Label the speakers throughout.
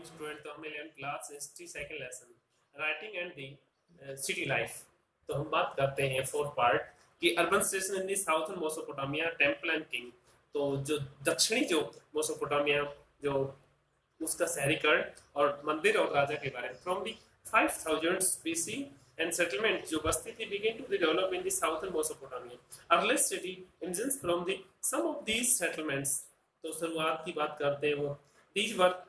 Speaker 1: Student, तो हमें 11th class history second lesson writing and the city life. तो हम बात करते हैं फोर्थ पार्ट कि urban station in the southern Mesopotamia temple and king. तो जो दक्षिणी जो मोसोपोटामिया जो उसका शहरीकरण और मंदिर और राजा के बारे में from the 5000 BC and settlement जो बस्ती थी begin to develop in the southern Mesopotamia earliest city images from the some of these settlements. तो शुरुआत की बात करते हैं वो these were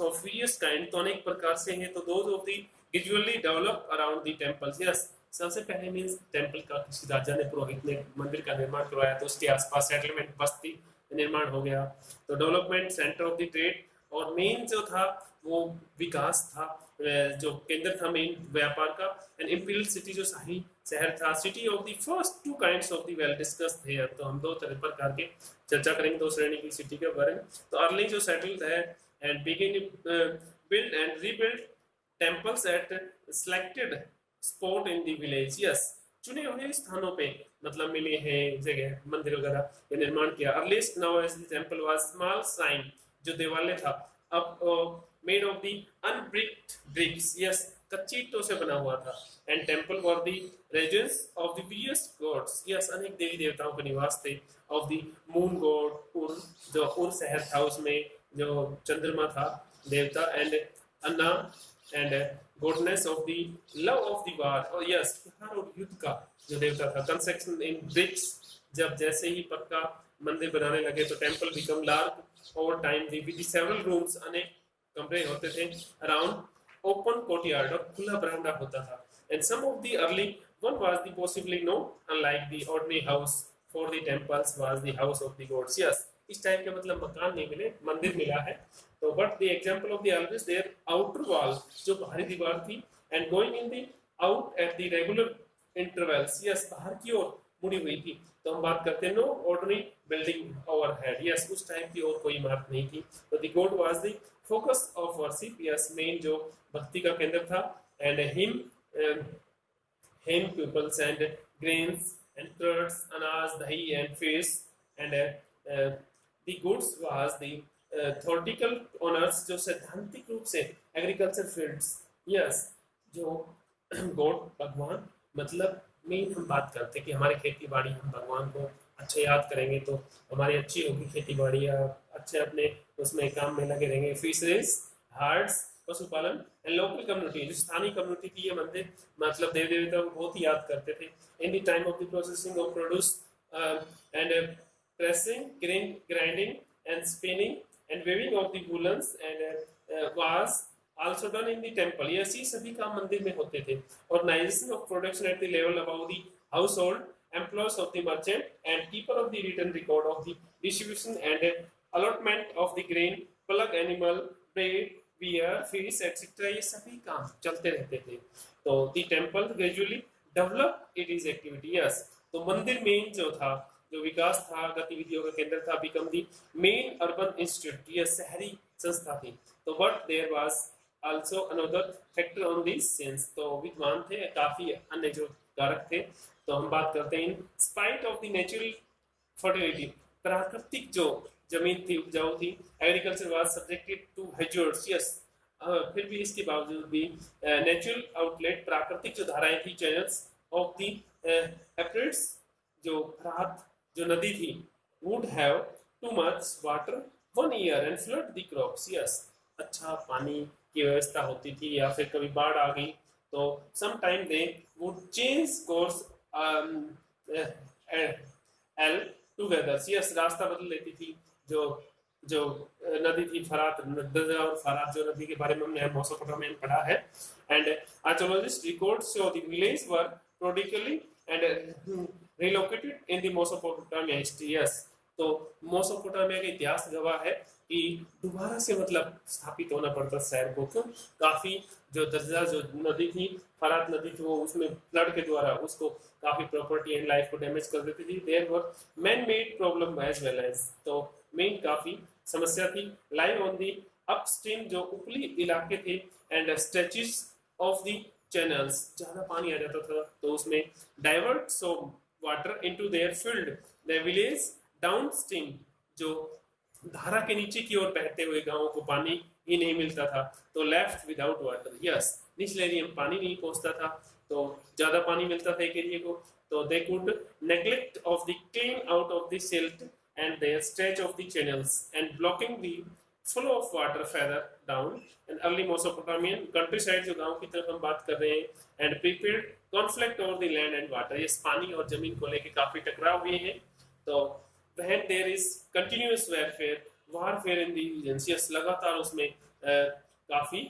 Speaker 1: of various kind, तो अनेक प्रकार से हैं। तो those of the usually develop around the temples. Yes, सबसे पहले मींस टेंपल का किसी राजा ने पुरोहित ने मंदिर का निर्माण करवाया तो उसके आसपास सेटलमेंट बस्ती निर्माण हो गया। तो development centre of the trade और मेन जो था वो विकास था, जो केंद्र था मेन व्यापार का। एंड इंपीरियल सिटी जो शाही शहर था, city of the first two kinds of the well discussed here. तो हम दो तरह प्रकार के चर्चा करेंगे दो श्रेणी की सिटी के बारे में। तो अर्ली जो सेटल्ड है and begin build and rebuild temples at selected spot in the village. Yes, चुने हुए स्थानों पे मतलब मिले हैं जगह मंदिर वगैरह का निर्माण किया। Earliest known as the temple was small shrine, जो देवालय था अब made of the unbaked bricks. Yes, कच्ची ईंटों से बना हुआ था। And temple were the residence of the various gods. Yes, अनेक देवी देवताओं के निवास थे। ऑफ द मून गॉड उर, जो उर शहर था उसमें जो चंद्रमा था देवता। And Anna and goodness of the love of the war, और यस प्यार और युद्ध का जो देवता था। कंस्ट्रक्शन इन ब्रिक्स, जब जैसे ही पक्का मंदिर बनाने लगे तो temple become large over time with several rooms, अनेक कमरे होते थे। अराउंड ओपन कोर्टयार्ड, और खुला बरामदा होता था। And some of the early one was the possibly no unlike the ordinary house for the temples was the house of the gods. Yes, इस टाइप के मतलब मकान नहीं मिले, मंदिर मिला है। तो but the example of the always there outer wall, जो बाहरी दीवार थी, and going in the out at the regular intervals. Yes, बाहर की ओर मुड़ी हुई थी। तो हम बात करते हैं no ordinary building overhead. Yes, उस टाइप की और कोई इमारत नहीं थी। तो the god was the focus of worship. Yes, main जो भक्ति का केंद्र था। And him him peoples and grains and curds, अनाज, दही and fish. And the goods was the theoretical honors, जो सैद्धांतिक रूप से एग्रीकल्चर फील्ड्स। यस, जो गॉड भगवान मतलब मेन हम बात करते हैं कि हमारी खेती बाड़ी, हम भगवान को अच्छा याद करेंगे तो हमारी अच्छी होगी खेती बाड़ी, या अच्छे अपने उसमें काम में लगे रहेंगे। फिशरीज, हार्ट्स, पशुपालन। एंड लोकल कम्युनिटी, जो स्थानीय कम्युनिटी थी, ये मंदिर मतलब देवी देवता को बहुत ही याद करते थे। इन the time of the processing of produce and pressing, grinding and spinning and weaving of the woolens and was also done in the temple. Yes, ये सभी काम मंदिर में होते थे। Organization of production at the level above the household, employees of the merchant and keeper of the written record of the distribution and allotment of the grain, plug animal, bread, beer, fish, etc. ये सभी काम चलते रहते थे। तो the temple gradually developed its activity. Yes, तो मंदिर main जो था, जो विकास था, गतिविधियों का केंद्र था, become the main urban institute, यह शहरी संस्था थी। तो but there was also another factor on this sense, तो विद्वान थे काफी अन्य जो कारक थे। तो हम बात करते हैं in spite of the natural fertility, प्राकृतिक जो जमीन थी उपजाऊ थी। Agriculture was subjected to hazards. Yes, फिर भी इसके बावजूद भी नेचुरल आउटलेट, प्राकृतिक जो धाराएं थी, चैनल्स ऑफ द एप्रिट्स, जो रात जो नदी थी, would have too much water 1 year and flood the crops. Yes, अच्छा पानी की व्यवस्था होती थी, या फिर कभी बाढ़ आ गई तो sometime they would change course together. Yes, रास्ता बदल लेती थी। जो जो नदी थी फरात, दजरा और फरात जो नदी के बारे में हमने मोसोपोटामिया में पढ़ा है। And archaeologist records show the village were periodically and relocated in the Mesopotamia history. Yes, तो मोसोपोटामिया का इतिहास गवाह है कि दोबारा से मतलब स्थापित होना पड़ता शहर को। क्यों? काफी जो दर्जा जो नदी थी, फरात नदी थी, वो उसमें फ्लड के द्वारा उसको काफी प्रॉपर्टी एंड लाइफ को डैमेज कर देती थी। There were man made problem as well as, तो मेन काफी समस्या थी। लाइव ऑन दी अपस्ट्रीम, जो उपली इलाके थे, and stretches of the channels, ज्यादा पानी आ जाता था तो उसमें divert so water into their field, the village downstream, जो धारा के नीचे की ओर बहते हुए गांवों को पानी ही नहीं मिलता था, तो लेफ्ट विदाउट वाटर, यस, निचले एरिया में पानी नहीं पहुंचता था, तो ज्यादा पानी मिलता था एक एरिया को, तो they could neglect of the clean out of the silt and they stretch of the channels and blocking the flow of water further down and early Mesopotamian countryside, जो गांव की तरफ हम बात कर रहे हैं, and prepared conflict over the land and water, ये पानी और जमीन को लेकर काफी टकराव हुए हैं, तो when there is continuous warfare in the regions, yes, लगातार उसमें काफी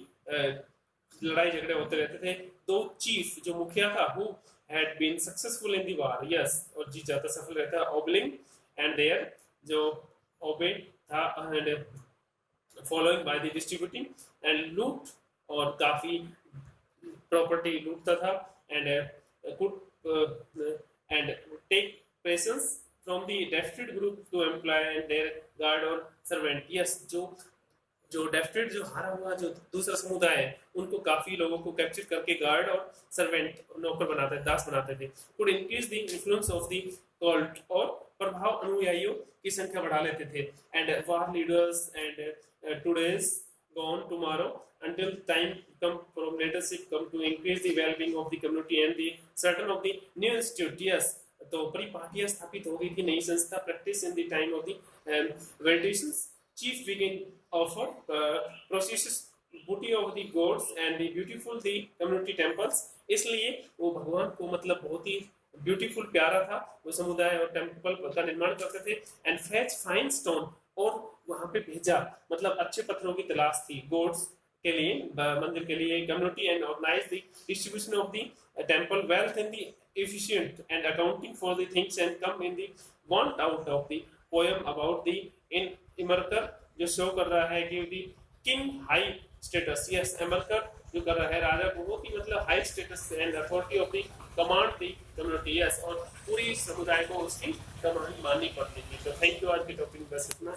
Speaker 1: लड़ाई झगड़े होते रहते थे, दो चीफ जो मुखिया था who had been successful in the war, yes, और जीत जाता सफल रहता, ओबलिंग एंड देयर जो ओबे था, and following by the distributing and loot, और काफी प्रॉपर्टी लूटता था, and could and take presents from the defeated group to employ and their guard or servant, yes, जो डेफिड, जो हारा हुआ जो दूसरा समुदाय है, उनको काफी लोगों को कैप्चर करके गार्ड और सर्वेंट, नौकर बनाते, दास बनाते थे, could increase the influence of the cult, और प्रभाव अनुयायियों की संख्या बढ़ा लेते थे, and war leaders and today's gone tomorrow until time come from leadership come to increase the well-being of the community and the certain of the new institute, yes, तो बड़ी पार्टियां स्थापित हो गई थी, नई संस्था, practice in the time of the वेल्टिशंस, chief begin offer processes booty of the gods and the beautiful the community temples, इसलिए वो भगवान को मतलब बहुत ही ब्यूटीफुल प्यारा था, वो समुदाय और टेंपल का निर्माण करते थे, एंड फेच फाइन स्टोन, और वहां पे भेजा मतलब अच्छे पत्थरों की तलाश थी गॉड्स के लिए, मंदिर के लिए, community, and organise the distribution of the temple wealth and the efficient and accounting for the things and come in the want out of the poem about the in Imarkar, जो show कर रहा है कि the king high status, yes, Imarkar जो कर रहा है राजा बहुत ही मतलब high status and authority of the command the community, yes, और पूरी समुदाय को उसकी कमांड माननी पड़ती थी। तो थैंक यू, आज के टॉपिक बस इतना।